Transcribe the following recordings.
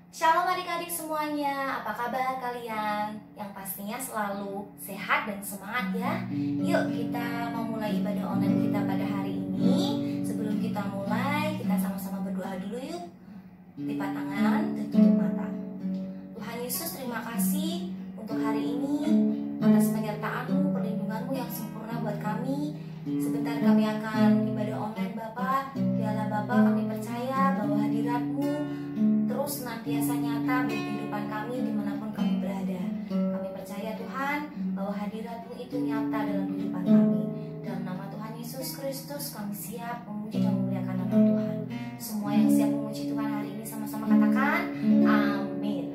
Shalom adik-adik semuanya, apa kabar kalian? Yang pastinya selalu sehat dan semangat ya. Yuk kita memulai ibadah online kita pada hari ini. Sebelum kita mulai, kita sama-sama berdoa dulu yuk. Lipat tangan dan tutup mata. Tuhan Yesus, terima kasih untuk hari ini atas penyertaan-Mu, perlindungan-Mu yang sempurna buat kami. Sebentar kami akan ibadah online Bapa. Biarlah Bapa, kami percaya bahwa hadirat-Mu terus senantiasa nyata bagi kehidupan kami dimanapun kami berada. Kami percaya Tuhan bahwa hadirat-Mu itu nyata dalam kehidupan kami. Dalam nama Tuhan Yesus Kristus kami siap memuji dan memuliakan nama Tuhan. Semua yang siap memuji Tuhan hari ini sama-sama katakan amin.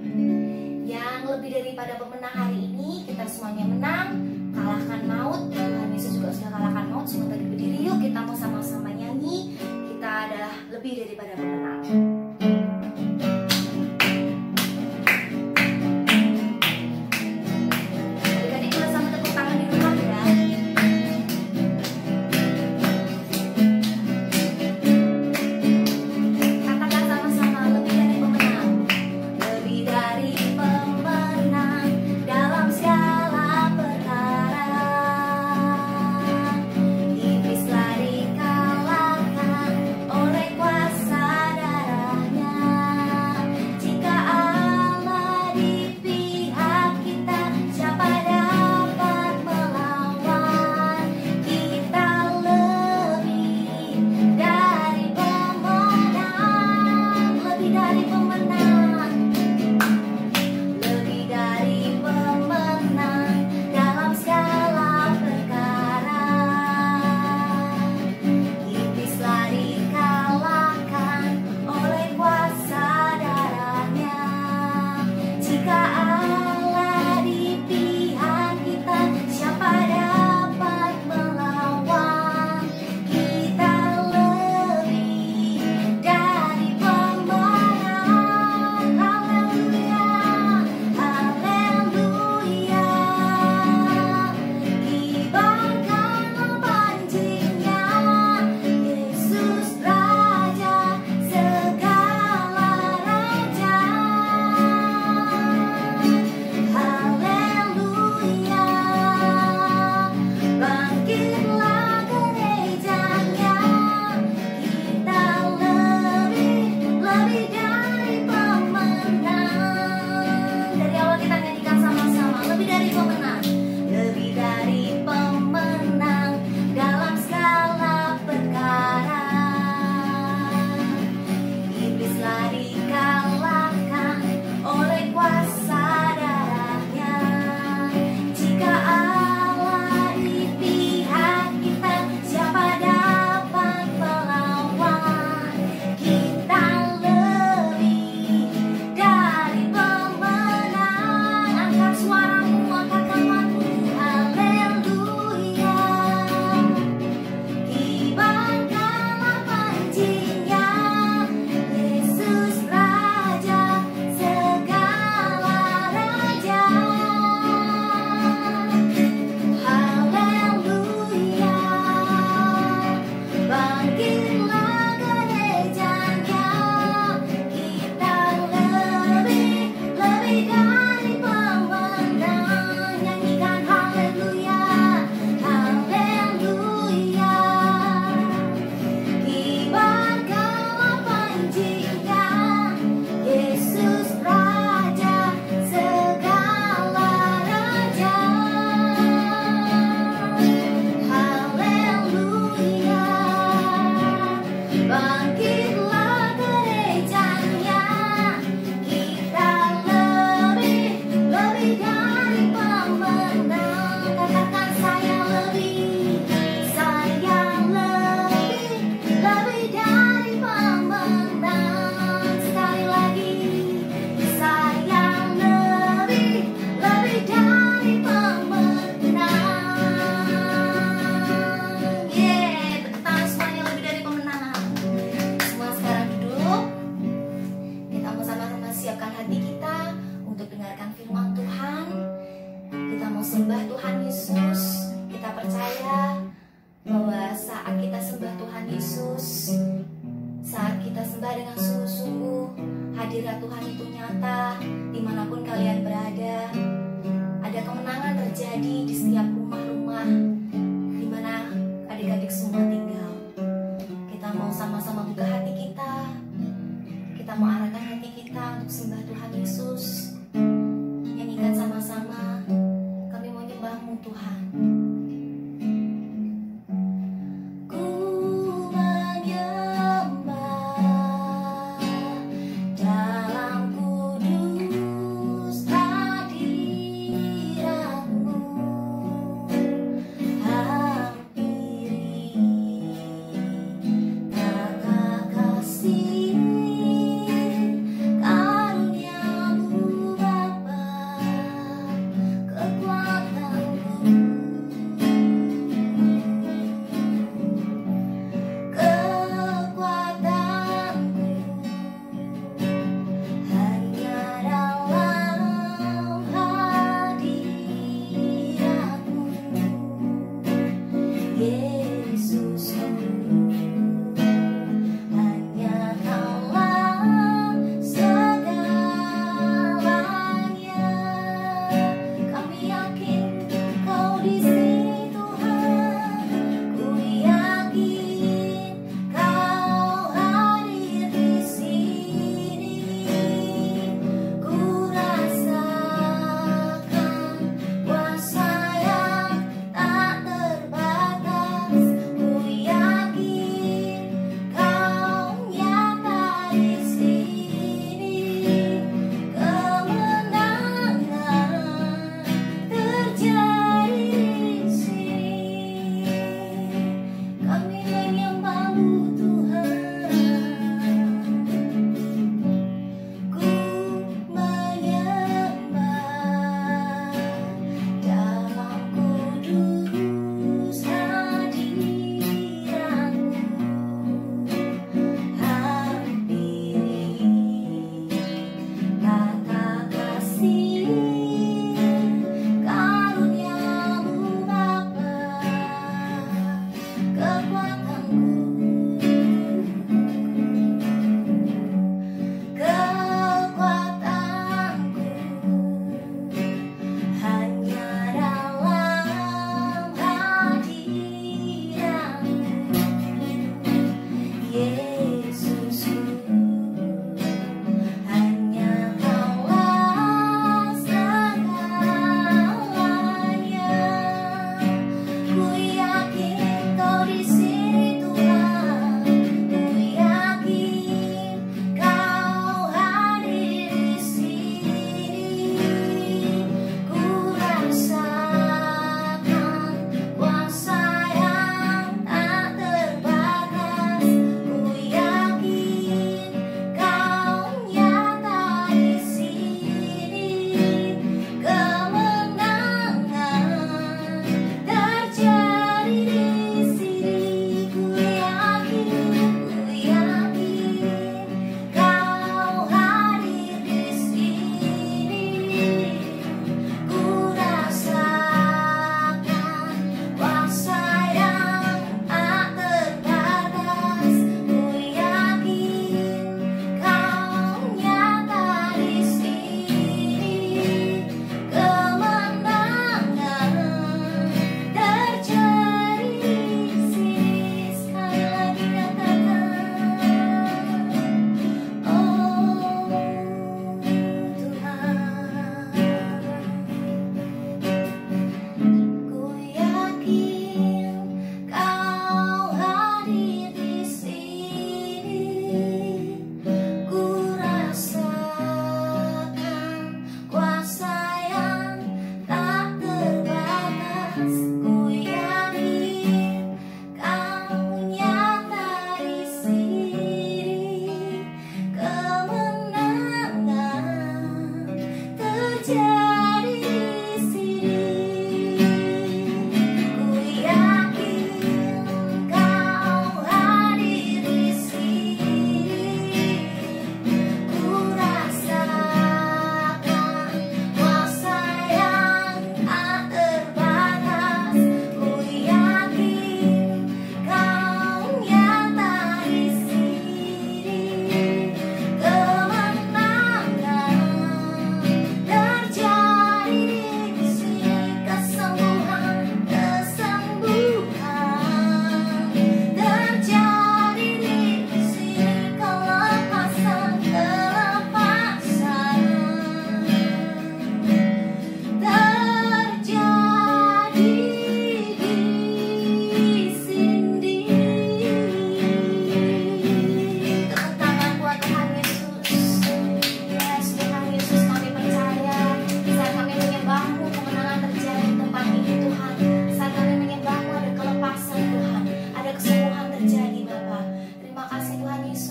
Yang lebih daripada pemenang hari ini, kita semuanya menang, kalahkan maut. Tuhan Yesus juga sudah kalahkan maut. Semua tadi berdiri yuk, kita mau sama-sama nyanyi. Kita adalah lebih daripada pemenang. hadirat Tuhan itu nyata dimanapun kalian berada. Ada kemenangan terjadi di setiap rumah-rumah di mana adik-adik semua tinggal. Kita mau sama-sama buka hati kita. Kita mau arahkan hati kita untuk sembah Tuhan Yesus. Nyanyikan sama-sama, kami mau nyembah-Mu Tuhan. Karuniamu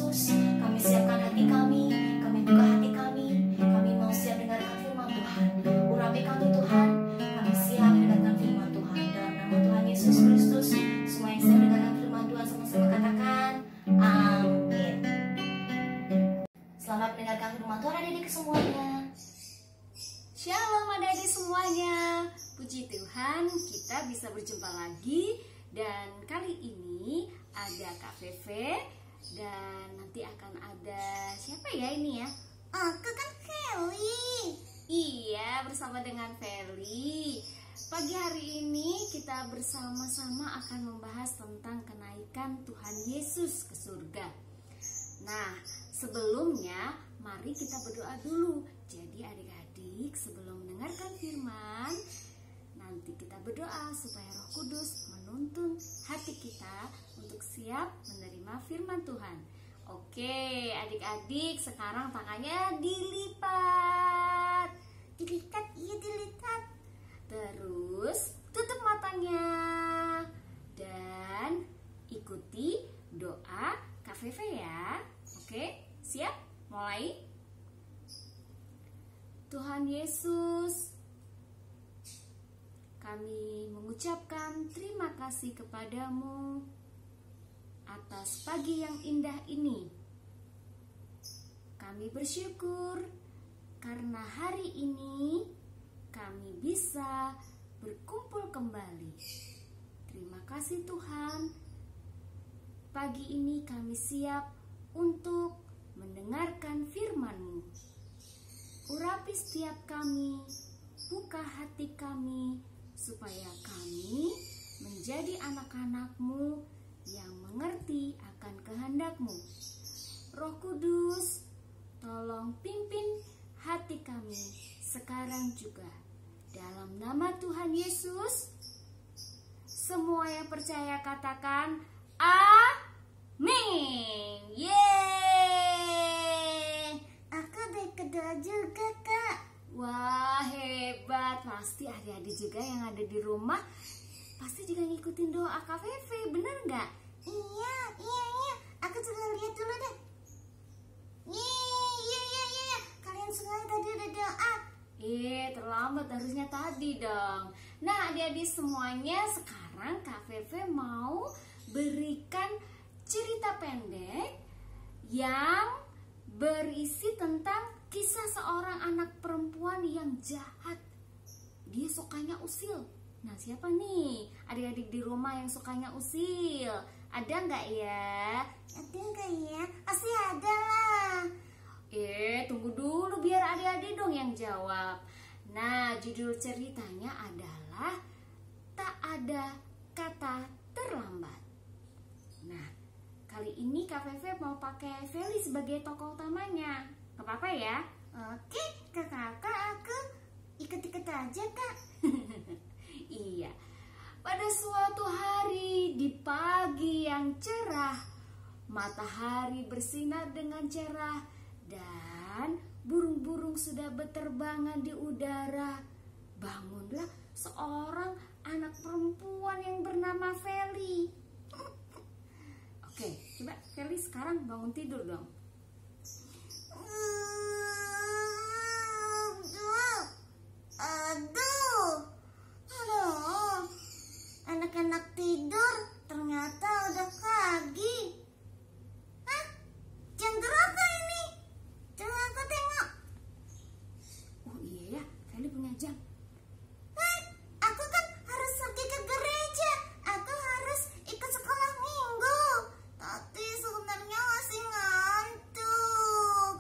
Yesus, kami siapkan hati kami buka hati kami mau siap dengarkan firman Tuhan. Urapi kami Tuhan, kami siap dengarkan firman Tuhan. Dalam nama Tuhan Yesus Kristus, semua yang siap dengarkan firman Tuhan sama-sama katakan amin. Selamat mendengarkan firman Tuhan adik-adik semuanya. Shalom adik-adik semuanya. Puji Tuhan kita bisa berjumpa lagi. Dan kali ini ada Kak Feve. Dan nanti akan ada siapa ya ini ya? Aku kan Feli. Iya, bersama dengan Feli. Pagi hari ini kita bersama-sama akan membahas tentang kenaikan Tuhan Yesus ke surga. Nah, sebelumnya mari kita berdoa dulu. Jadi adik-adik sebelum mendengarkan firman, nanti kita berdoa supaya Roh Kudus menuntun hati kita untuk siap menerima firman Tuhan. Oke, adik-adik sekarang tangannya dilipat. Dilipat, iya dilipat. Terus tutup matanya dan ikuti doa Kak Feve ya. Oke, siap? Mulai. Tuhan Yesus, kami mengucapkan terima kasih kepadamu atas pagi yang indah ini. Kami bersyukur karena hari ini kami bisa berkumpul kembali. Terima kasih Tuhan. Pagi ini kami siap untuk mendengarkan firman-Mu. Urapi setiap kami, buka hati kami, supaya kami menjadi anak-anak-Mu yang mengerti akan kehendak-Mu. Roh Kudus, tolong pimpin hati kami sekarang juga. Dalam nama Tuhan Yesus, semua yang percaya katakan amin. Yeay! Aku udah berdoa juga, Kak. Wah, hebat. Pasti adik-adik juga yang ada di rumah pasti juga ngikutin doa Kak Feve, bener nggak? Iya. Aku juga lihat dulu deh. Iya. Kalian semua tadi udah doa. Terlambat, harusnya tadi dong. Nah, adik-adik semuanya, sekarang Kak Feve mau berikan cerita pendek yang berisi tentang kisah seorang anak perempuan yang jahat. Dia sukanya usil. Nah, siapa nih adik-adik di rumah yang sukanya usil? Ada nggak ya? Ada nggak ya? Pasti ada lah. Tunggu dulu biar adik-adik dong yang jawab. Nah, judul ceritanya adalah Tak Ada Kata Terlambat. Nah, kali ini Kak Feve mau pakai Feli sebagai tokoh utamanya. Gak apa-apa ya? Oke, kakak aku ikut-ikut aja, Kak. Iya. Pada suatu hari di pagi yang cerah, matahari bersinar dengan cerah dan burung-burung sudah berterbangan di udara. Bangunlah seorang anak perempuan yang bernama Feli. Oke, coba Feli sekarang bangun tidur dong. Aduh, anak-anak tidur ternyata udah pagi. Hah? Jam berapa ini? Coba aku tengok. Oh iya ya, Feli punya jam. Aku kan harus pergi ke gereja. Aku harus ikut sekolah minggu. Tapi sebenarnya masih ngantuk.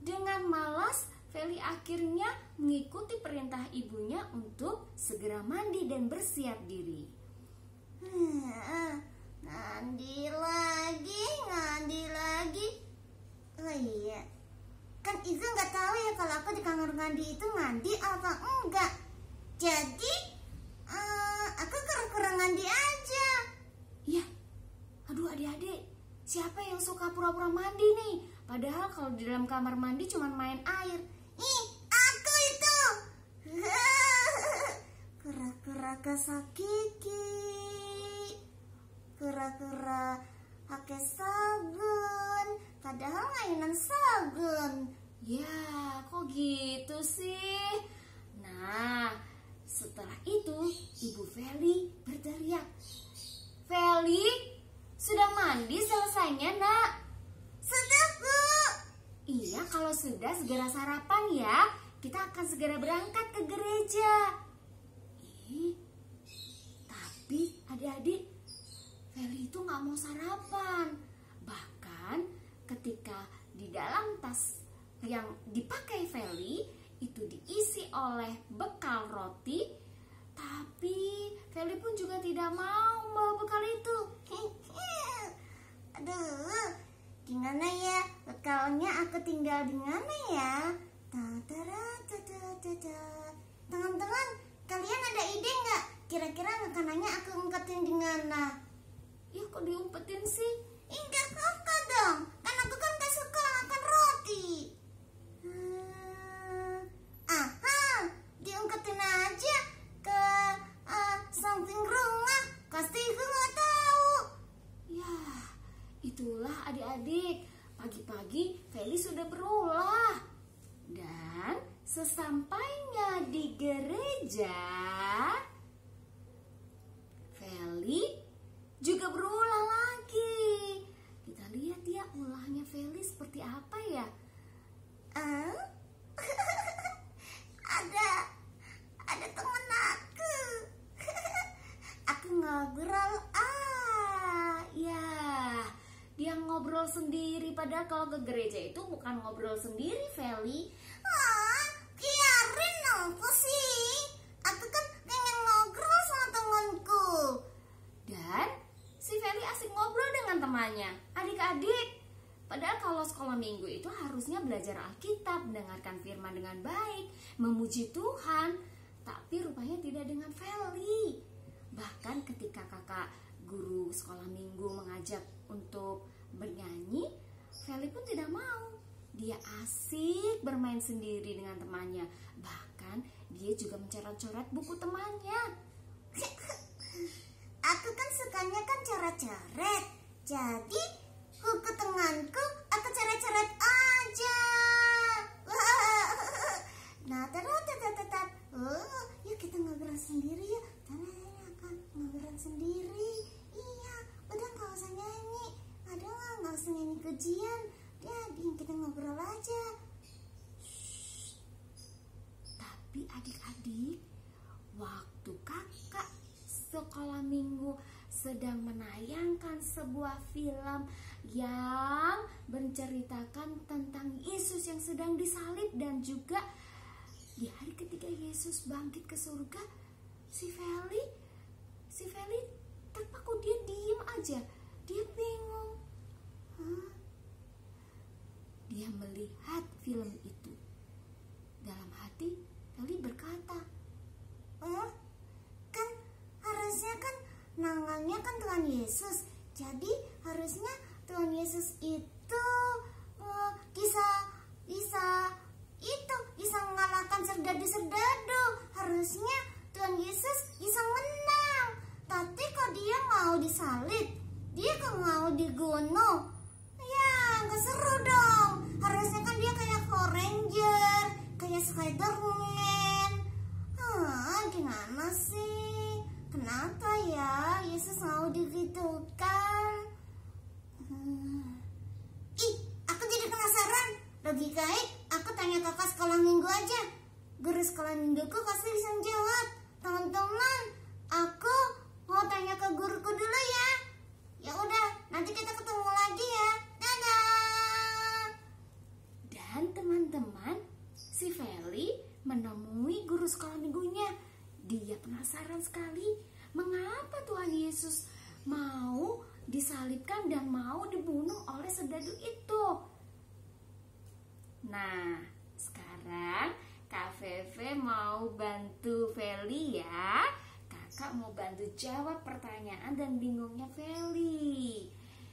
Dengan malas, Feli akhirnya mengikuti perintah ibunya untuk segera mandi dan bersiap diri. Ngandi lagi. Oh iya, kan Iza nggak tahu ya kalau aku di kamar mandi itu mandi apa enggak. Jadi aku kurang mandi aja. Ya, aduh adik-adik, siapa yang suka pura-pura mandi nih? Padahal kalau di dalam kamar mandi cuma main air. Ih, aku itu. Kura-kura kesakiti. Kura-kura pakai sabun, padahal mainan sabun. Ya, kok gitu sih? Nah, setelah itu Ibu Feli berteriak, "Feli, sudah mandi selesainya, Nak?" Sudah, Bu. Iya, kalau sudah segera sarapan ya. Kita akan segera berangkat ke gereja. Tapi adik-adik, Feli itu gak mau sarapan. Bahkan ketika di dalam tas yang dipakai Feli itu diisi oleh bekal roti, tapi Feli pun juga tidak mau membawa bekal itu. Aduh, gimana ya? Bekalnya aku tinggal di mana ya? Teman-teman, kalian ada ide nggak? Kira-kira makanannya aku umpetin di mana? Ya, kok diumpetin sih? Enggak kakak dong, kan aku kan gak suka makan roti. Diungketin aja ke samping rumah. Pasti ibu nggak tahu. Ya, itulah adik-adik. Pagi-pagi Feli sudah berulah. Dan sesampainya di gereja, Feli juga berulah lagi. Kita lihat ya ulahnya Feli seperti apa ya. Ada temen aku. Aku ngobrol. Ya, dia ngobrol sendiri. Padahal kalau ke gereja itu bukan ngobrol sendiri, Feli. Biarin apa sih? Aku kan pengen ngobrol sama temanku. Dan si Feli asik ngobrol dengan temannya. Adik-adik, padahal kalau sekolah minggu itu harusnya belajar Alkitab, mendengarkan firman dengan baik, memuji Tuhan. Tapi rupanya tidak dengan Feli. Bahkan ketika kakak guru sekolah minggu mengajak untuk bernyanyi, Feli pun tidak mau. Dia asik bermain sendiri dengan temannya. Bahkan dia juga mencoret-coret buku temannya. Aku kan sukanya kan coret-coret. Jadi buku temanku aku coret-coret aja. Nah, yuk kita ngobrol sendiri yuk. Akan ngobrol sendiri. Iya, udah nggak usah nyanyi. Nggak usah nyanyi pujian. Jadi kita ngobrol aja. Tapi adik-adik, waktu kakak sekolah minggu sedang menayangkan sebuah film yang menceritakan tentang Yesus yang sedang disalib dan juga di hari ketiga Yesus bangkit ke surga, si Feli terpaku, dia diem aja, dia bingung. Dia melihat film itu. Dalam hati Feli berkata, Kan harusnya kan namanya kan Tuhan Yesus. Jadi harusnya Tuhan Yesus itu bisa mengalahkan serdadu-serdadu. Harusnya Tuhan Yesus bisa menang. Tapi kok dia mau disalib, dia kok mau dibunuh. Ya gak seru dong. Harusnya kan dia kayak Power Ranger, kayak Spider-Man. Gimana sih? Kenapa ya Yesus mau digitukan? Aku jadi penasaran. Lebih baik aku tanya kakak sekolah minggu aja. Guru sekolah mingguku pasti bisa menjawab. Teman-teman, aku mau tanya ke guruku dulu ya. Ya udah, nanti kita ketemu lagi ya. Dadah. Dan teman-teman, si Feli menemui guru sekolah minggunya. Dia penasaran sekali, mengapa Tuhan Yesus mau disalibkan dan mau dibunuh oleh serdadu itu. Nah, sekarang Kak Feve mau bantu Feli ya. Kakak mau bantu jawab pertanyaan dan bingungnya Feli.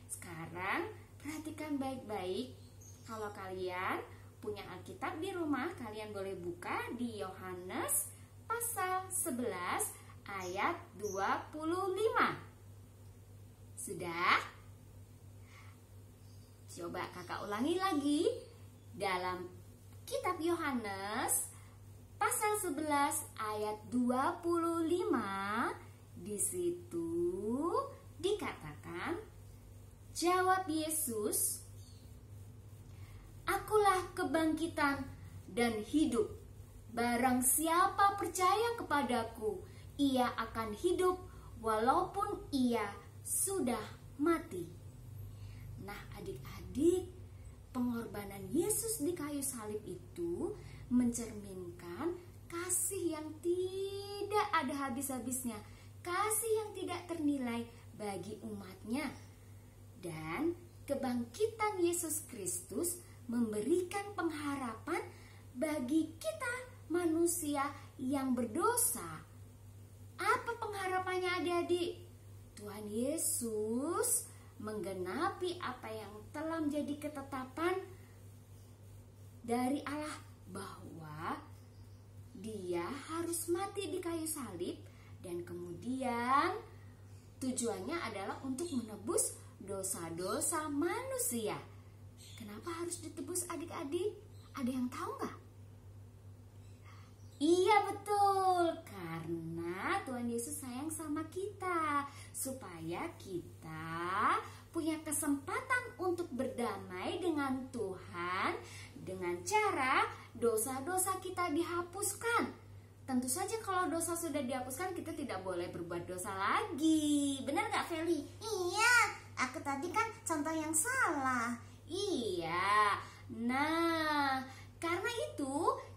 Sekarang perhatikan baik-baik. Kalau kalian punya Alkitab di rumah, kalian boleh buka di Yohanes pasal 11 ayat 25. Sudah? Coba kakak ulangi lagi. Dalam kitab Yohanes pasal 11 ayat 25, di situ dikatakan, jawab Yesus, "Akulah kebangkitan dan hidup. Barang siapa percaya kepadaku, ia akan hidup walaupun ia sudah mati." Nah, adik-adik, pengorbanan Yesus di kayu salib itu mencerminkan kasih yang tidak ada habis-habisnya, kasih yang tidak ternilai bagi umatnya. Dan kebangkitan Yesus Kristus memberikan pengharapan bagi kita manusia yang berdosa. Apa pengharapannya adik-adik? Tuhan Yesus menggenapi apa yang telah menjadi ketetapan dari Allah, bahwa Dia harus mati di kayu salib, dan kemudian tujuannya adalah untuk menebus dosa-dosa manusia. Kenapa harus ditebus adik-adik? Ada yang tahu nggak? Iya betul, karena Tuhan Yesus sayang sama kita, supaya kita punya kesempatan untuk berdamai dengan Tuhan dengan cara dosa-dosa kita dihapuskan. Tentu saja kalau dosa sudah dihapuskan, kita tidak boleh berbuat dosa lagi. Benar nggak, Feli? Iya, aku tadi kan contoh yang salah. Iya. Nah, karena itu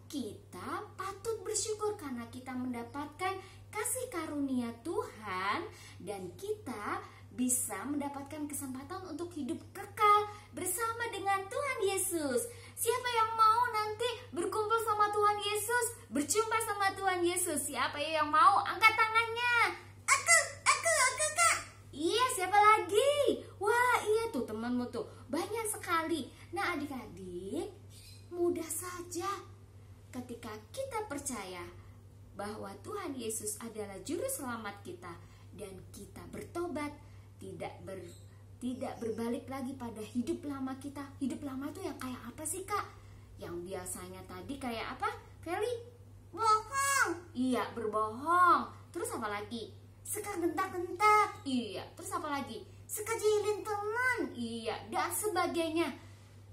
kita patut bersyukur karena kita mendapatkan kasih karunia Tuhan, dan kita bisa mendapatkan kesempatan untuk hidup kekal bersama dengan Tuhan Yesus. Siapa yang mau nanti berkumpul sama Tuhan Yesus, berjumpa sama Tuhan Yesus? Siapa yang mau? Angkat tangannya. Aku, Kak. Iya, siapa lagi? Wah, iya tuh temanmu tuh, banyak sekali. Nah, adik-adik, mudah saja ketika kita percaya bahwa Tuhan Yesus adalah juru selamat kita, dan kita bertobat, tidak berbalik lagi pada hidup lama kita. Hidup lama itu yang kayak apa sih, Kak? Yang biasanya tadi kayak apa, Feli? Bohong. Iya, berbohong. Terus apa lagi? Suka gentak-gentak. Iya, terus apa lagi? Suka jahilin teman. Iya, dan sebagainya.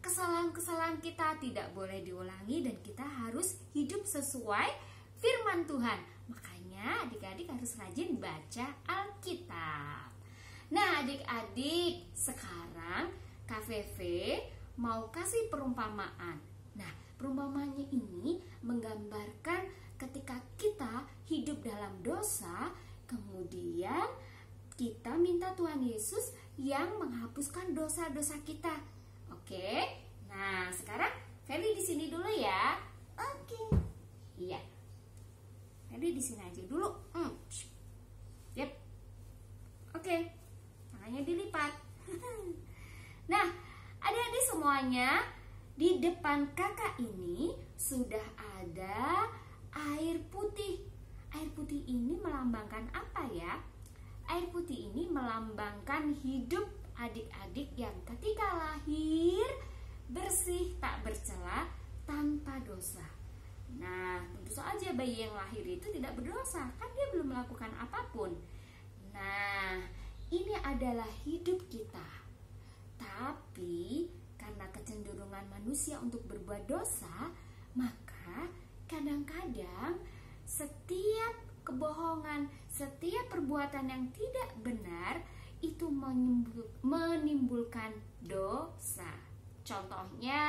Kesalahan-kesalahan kita tidak boleh diulangi, dan kita harus hidup sesuai firman Tuhan. Makanya adik-adik harus rajin baca Alkitab. Nah, adik-adik, sekarang Kak Feve mau kasih perumpamaan. Nah, perumpamaannya ini menggambarkan ketika kita hidup dalam dosa, kemudian kita minta Tuhan Yesus yang menghapuskan dosa-dosa kita. Oke? Nah, sekarang Feli di sini dulu ya. Oke. Iya. Feli di sini aja dulu. Yep. Oke. Tangannya dilipat. Nah, adik-adik semuanya, di depan kakak ini sudah ada air putih. Air putih ini melambangkan apa ya? Air putih ini melambangkan hidup adik-adik yang ketika lahir bersih, tak bercela, tanpa dosa. Nah, tentu saja bayi yang lahir itu tidak berdosa, kan dia belum melakukan apapun. Nah, ini adalah hidup kita. Tapi karena kecenderungan manusia untuk berbuat dosa, maka kadang-kadang setiap kebohongan, setiap perbuatan yang tidak benar itu menimbulkan dosa. Contohnya,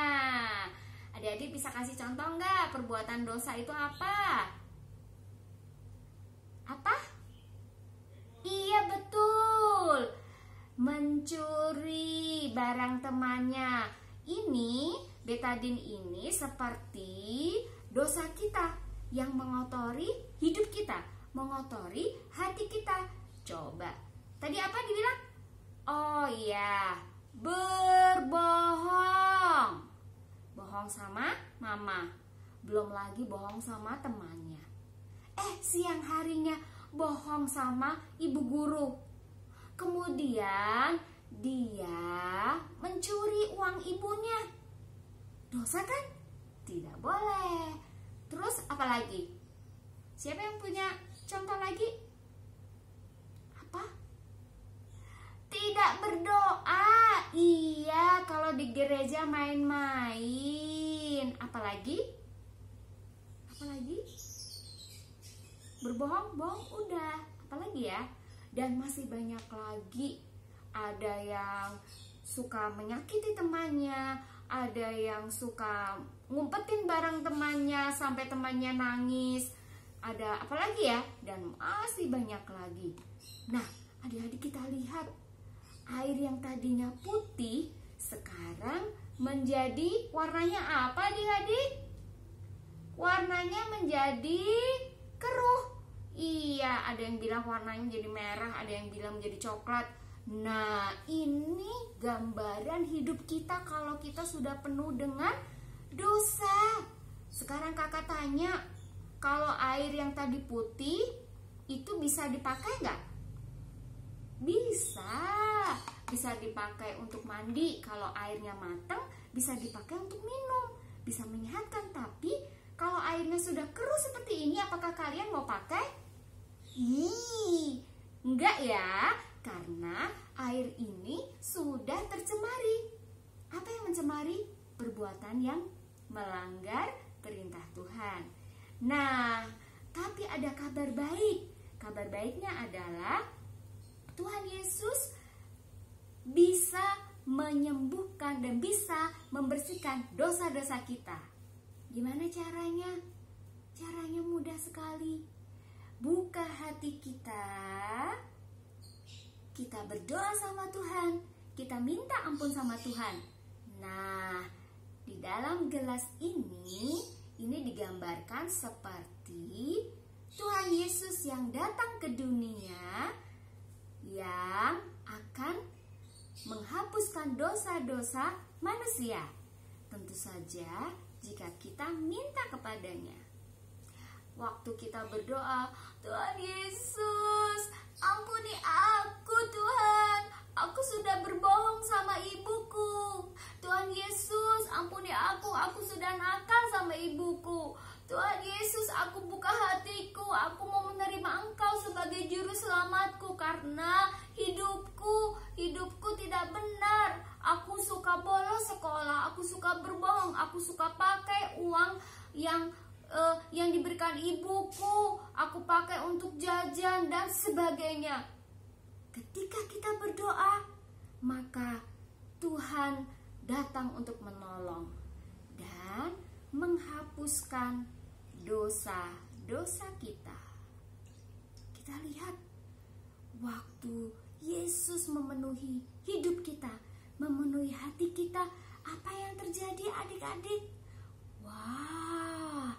adik-adik bisa kasih contoh nggak? Perbuatan dosa itu apa? Apa? Iya betul, mencuri barang temannya. Ini betadin ini seperti dosa kita yang mengotori hidup kita, mengotori hati kita. Coba, tadi apa dibilang? Oh iya, berbohong. Bohong sama mama, belum lagi bohong sama temannya. Siang harinya bohong sama ibu guru. Kemudian dia mencuri uang ibunya. Dosa kan? Tidak boleh. Terus apa lagi? Siapa yang punya contoh lagi? Apa? Tidak berdoa. Iya, kalau di gereja main-main. Apalagi? Berbohong, udah. Apalagi ya? Dan masih banyak lagi. Ada yang suka menyakiti temannya, ada yang suka ngumpetin barang temannya sampai temannya nangis. Ada apa lagi ya? Dan masih banyak lagi. Nah, adik-adik kita lihat, air yang tadinya putih sekarang menjadi warnanya apa adik-adik? Warnanya menjadi keruh. Iya, ada yang bilang warnanya menjadi merah, ada yang bilang menjadi coklat. Nah, ini gambaran hidup kita kalau kita sudah penuh dengan dosa. Sekarang kakak tanya, kalau air yang tadi putih itu bisa dipakai nggak? Bisa dipakai untuk mandi. Kalau airnya matang bisa dipakai untuk minum, bisa menyehatkan. Tapi kalau airnya sudah keruh seperti ini, apakah kalian mau pakai? Enggak ya, karena air ini sudah tercemari. Apa yang mencemari? Perbuatan yang melanggar perintah Tuhan. Nah, tapi ada kabar baik. Kabar baiknya adalah Tuhan Yesus bisa menyembuhkan dan bisa membersihkan dosa-dosa kita. Gimana caranya? Caranya mudah sekali. Buka hati kita. Kita berdoa sama Tuhan. Kita minta ampun sama Tuhan. Nah, di dalam gelas ini digambarkan seperti Tuhan Yesus yang datang ke dunia, yang akan menghapuskan dosa-dosa manusia. Tentu saja jika kita minta kepadanya. Waktu kita berdoa, Tuhan Yesus, ampuni aku Tuhan, aku sudah berbohong sama ibuku. Tuhan Yesus, ampuni aku sudah nakal sama ibuku. Tuhan Yesus, aku buka hatiku, aku mau menerima Engkau sebagai juru selamatku karena hidupku tidak benar. Aku suka bolos sekolah, aku suka berbohong, aku suka pakai uang yang diberikan ibuku, aku pakai untuk jajan dan sebagainya. Ketika kita berdoa, maka Tuhan datang untuk menolong dan menghapuskan dosa-dosa kita. Kita lihat waktu Yesus memenuhi hidup kita, memenuhi hati kita, apa yang terjadi adik-adik? Wah,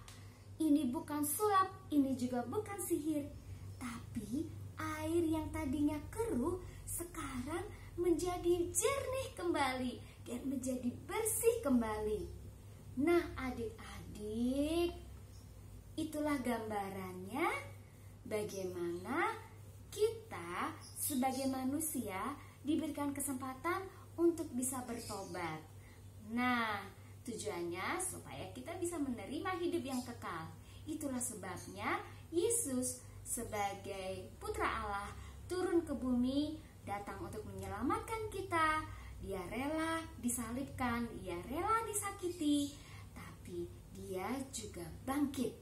ini bukan sulap, ini juga bukan sihir, tapi air yang tadinya keruh sekarang menjadi jernih kembali dan menjadi bersih kembali. Nah, adik-adik, itulah gambarannya bagaimana kita sebagai manusia diberikan kesempatan untuk bisa bertobat. Nah, tujuannya supaya kita bisa menerima hidup yang kekal. Itulah sebabnya Yesus sebagai Putra Allah turun ke bumi, datang untuk menyelamatkan kita. Dia rela disalibkan, dia rela disakiti, tapi dia juga bangkit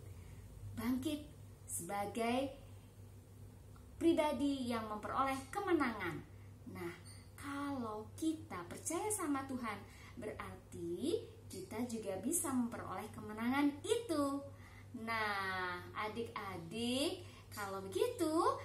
sebagai pribadi yang memperoleh kemenangan. Nah, kalau kita percaya sama Tuhan, berarti kita juga bisa memperoleh kemenangan itu. Nah, adik-adik, kalau begitu,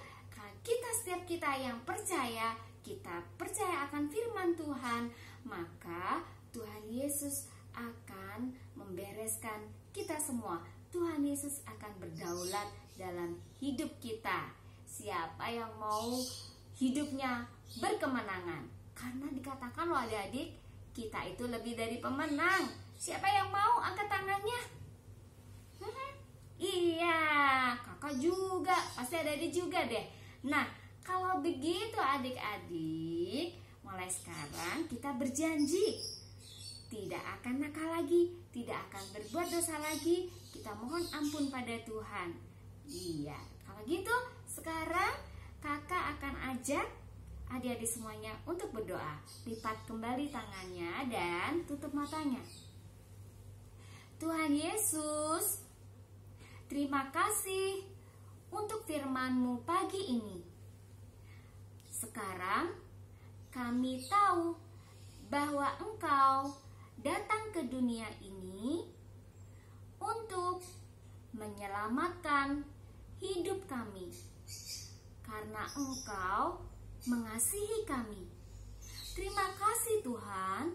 setiap kita yang percaya, kita percaya akan firman Tuhan, maka Tuhan Yesus akan membereskan kita semua. Tuhan Yesus akan berdaulat dalam hidup kita. Siapa yang mau hidupnya berkemenangan? Karena dikatakan loh adik-adik, kita itu lebih dari pemenang. Siapa yang mau angkat tangannya? Iya, kakak juga, pasti ada adik juga deh. Nah, kalau begitu adik-adik, mulai sekarang kita berjanji tidak akan nakal lagi, tidak akan berbuat dosa lagi. Kita mohon ampun pada Tuhan. Iya, kalau gitu sekarang kakak akan ajak adik-adik semuanya untuk berdoa. Lipat kembali tangannya dan tutup matanya. Tuhan Yesus, terima kasih untuk firman-Mu pagi ini. Sekarang kami tahu bahwa Engkau datang ke dunia ini untuk menyelamatkan hidup kami, karena Engkau mengasihi kami. Terima kasih Tuhan,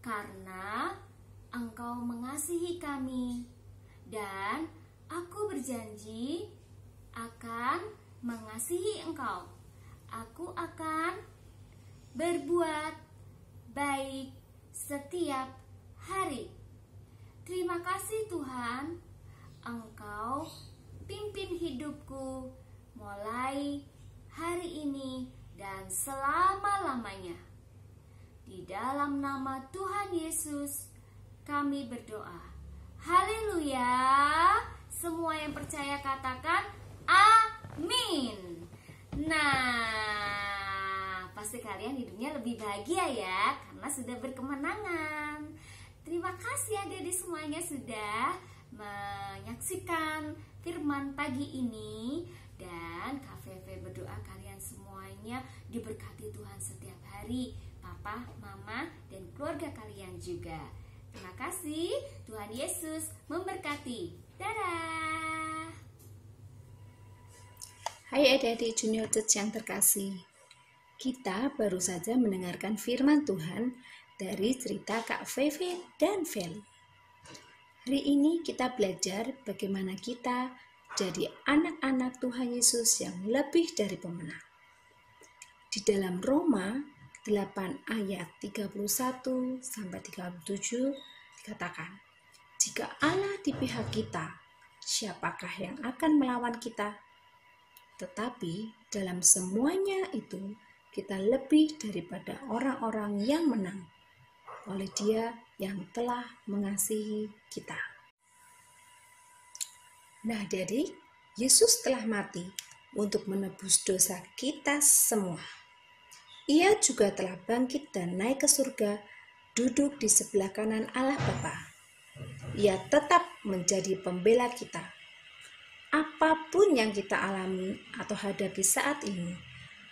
karena Engkau mengasihi kami, dan aku berjanji akan mengasihi Engkau. Aku akan berbuat baik setiap hari. Terima kasih Tuhan, Engkau pimpin hidupku mulai hari ini dan selama-lamanya. Di dalam nama Tuhan Yesus kami berdoa. Haleluya. Semua yang percaya katakan amin. Nah, pasti kalian hidupnya lebih bahagia ya, karena sudah berkemenangan. Terima kasih adik-adik semuanya sudah menyaksikan firman pagi ini. Dan Kak Feve berdoa kalian semuanya diberkati Tuhan setiap hari, papa, mama, dan keluarga kalian juga. Terima kasih, Tuhan Yesus memberkati. Dadah. Hai adik-adik Junior Church yang terkasih, kita baru saja mendengarkan firman Tuhan dari cerita Kak Feve dan Feli. Hari ini kita belajar bagaimana kita jadi anak-anak Tuhan Yesus yang lebih dari pemenang. Di dalam Roma 8 ayat 31-37 dikatakan, jika Allah di pihak kita, siapakah yang akan melawan kita? Tetapi dalam semuanya itu kita lebih daripada orang-orang yang menang oleh Dia yang telah mengasihi kita. Nah, adik-adik, Yesus telah mati untuk menebus dosa kita semua. Ia juga telah bangkit dan naik ke surga, duduk di sebelah kanan Allah Bapa. Ia tetap menjadi pembela kita. Apapun yang kita alami atau hadapi saat ini,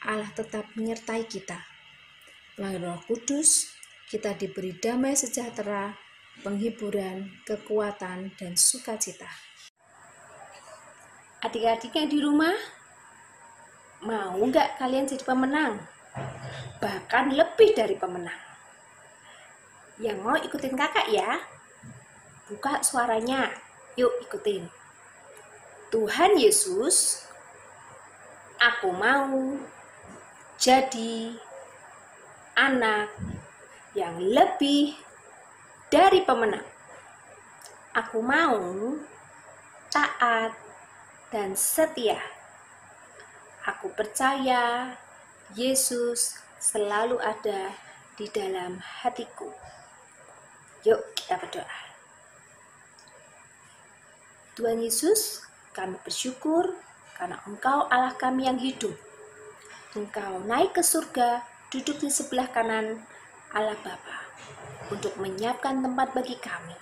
Allah tetap menyertai kita. Melalui Roh Kudus, kita diberi damai sejahtera, penghiburan, kekuatan, dan sukacita. Adik-adik yang di rumah, mau nggak kalian jadi pemenang? Bahkan lebih dari pemenang. Yang mau ikutin kakak ya? Buka suaranya, yuk ikutin. Tuhan Yesus, aku mau jadi anak yang lebih dari pemenang. Aku mau taat dan setia. Aku percaya Yesus selalu ada di dalam hatiku. Yuk kita berdoa. Tuhan Yesus, kami bersyukur karena Engkau Allah kami yang hidup. Engkau naik ke surga, duduk di sebelah kanan Allah Bapa untuk menyiapkan tempat bagi kami.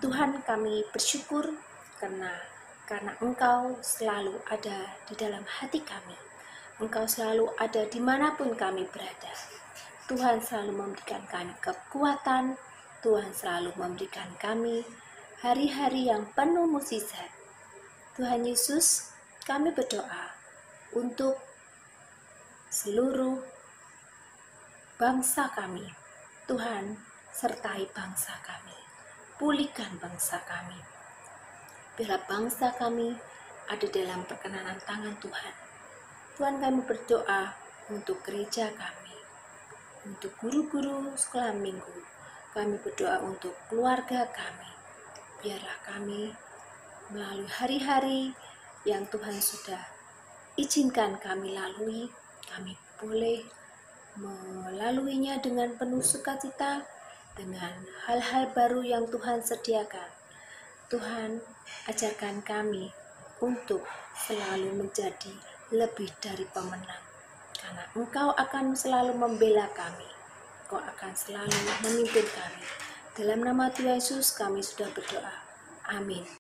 Tuhan, kami bersyukur karena Engkau selalu ada di dalam hati kami. Engkau selalu ada dimanapun kami berada. Tuhan selalu memberikan kami kekuatan. Tuhan selalu memberikan kami hari-hari yang penuh mukjizat. Tuhan Yesus, kami berdoa untuk seluruh bangsa kami. Tuhan, sertai bangsa kami. Pulihkan bangsa kami. Biarlah bangsa kami ada dalam perkenanan tangan Tuhan. Tuhan, kami berdoa untuk gereja kami, untuk guru-guru sekolah minggu. Kami berdoa untuk keluarga kami. Biarlah kami melalui hari-hari yang Tuhan sudah izinkan kami lalui, kami boleh melaluinya dengan penuh sukacita dengan hal-hal baru yang Tuhan sediakan. Tuhan, ajarkan kami untuk selalu menjadi lebih dari pemenang, karena Engkau akan selalu membela kami. Engkau akan selalu memimpin kami. Dalam nama Tuhan Yesus kami sudah berdoa. Amin.